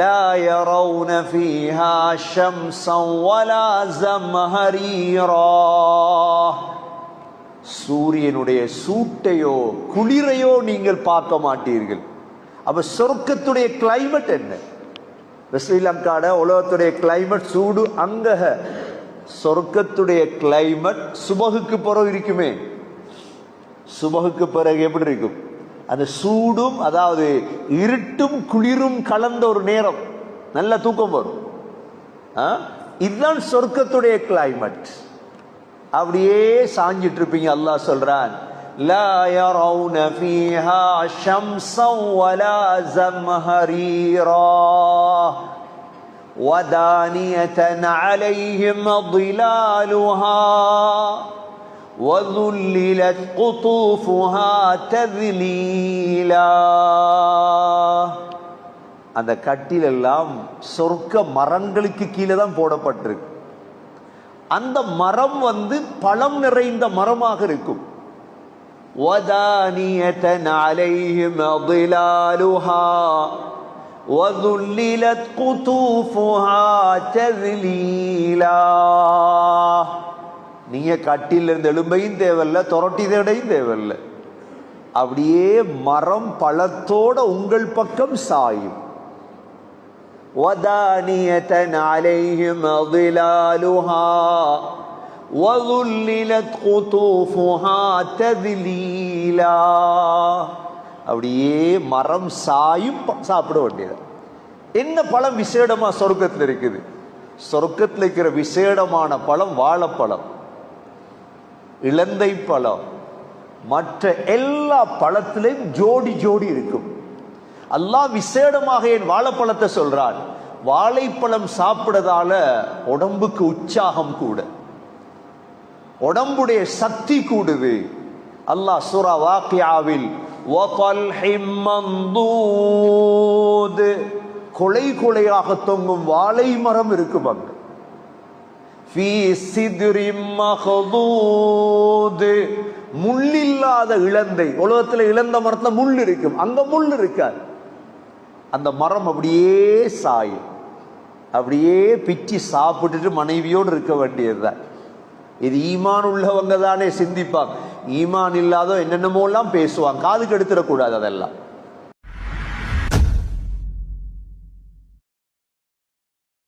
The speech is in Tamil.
லா யரவுன ஃபீஹா ஷம்ஸன் வலா ஸம்ஹரீரா. சூரியனுடைய சூட்டையோ குளிரையோ நீங்கள் பார்க்க மாட்டீர்கள். அப்ப சொர்க்கத்துடைய கிளைமேட் என்ன? ஸ்ரீலங்காட உலகத்துடைய கிளைமேட் சூடு. அங்க சொர்க்கத்துடைய கிளைமேட் சுபகுக்கு பிறகு இருக்குமே, சுபகுக்கு பிறகு எப்படி இருக்கும்? அந்த சூடும், அதாவது இருட்டும் குளிரும் கலந்த ஒரு நேரம், நல்ல தூக்கம் வரும். இதுதான் சொர்க்கத்துடைய கிளைமேட். அப்படியே சாஞ்சிட்டு இருப்பீங்க. அல்லாஹ் சொல்றான், லா யரவுன ஃபீஹா ஷம்ஸன் வலா ஸம்ஹரீரா வதானியதன் அலைஹிம் ظிலாலுஹா வذுல்லிலத் குதூஃபுஹா தذலீலா. அந்த கட்டில் எல்லாம் சொர்க்க மரங்களுக்கு கீழே தான் போடப்பட்டிருக்கு. அந்த மரம் பழம் நிறைந்த மரமாக இருக்கும். வதானியதன் அலைஹிம் ظிலாலுஹா வذுல்லிலத் குதூஃபுஹா தذலீலா. நீங்க கட்டில இருந்து எழும்பையும் தேவையில்ல, தொரட்டி தேடையும் தேவையில்லை. அப்படியே மரம் பழத்தோட உங்கள் பக்கம் சாயும். வதானியதன் அலைஹிம் ظிலாலுஹா வذுல்லிலத் குதூஃபுஹா தذலீலா. அப்படியே மரம் சாயும், சாப்பிட வேண்டியது. என்ன பழம் விசேடமா சொர்க்கத்தில் இருக்குது? சொர்க்கத்தில் இருக்கிற விசேடமான பழம் வாழைப்பழம், இலந்தை பழம், மற்ற எல்லா பழத்திலையும் ஜோடி ஜோடி இருக்கும். அல்லாஹ் விசேடமாக என் வாழைப்பழத்தை சொல்றான். வாழைப்பழம் சாப்பிடுறதால உடம்புக்கு உற்சாகம் கூட, உடம்புடைய சக்தி கூடுது. அல்லாஹ் சூரா வாக்கியாவில் வதல்ஹிம் மம்தூத், கொலை கொலையாக தொங்கும் வாழை மரம் இருக்கும். அங்க ஃபீ சித்ரிம் மஹ்தூத், முள்ளில்லாத இலந்தை. உலகத்தில் இழந்த மரத்துல முள் இருக்கும், அங்க முள் இருக்காது. அந்த மரம் அப்படியே சாயும். அப்படியே பிச்சு சாப்பிட்டுட்டு மனைவியோடு இருக்க வேண்டியதுதான். இது ஈமான் உள்ளவங்க தானே சிந்திப்பாங்க. ஈமான் இல்லாத என்னென்னமோ எல்லாம் பேசுவாங்க, காதுக்கு எடுத்துடக்கூடாது அதெல்லாம்.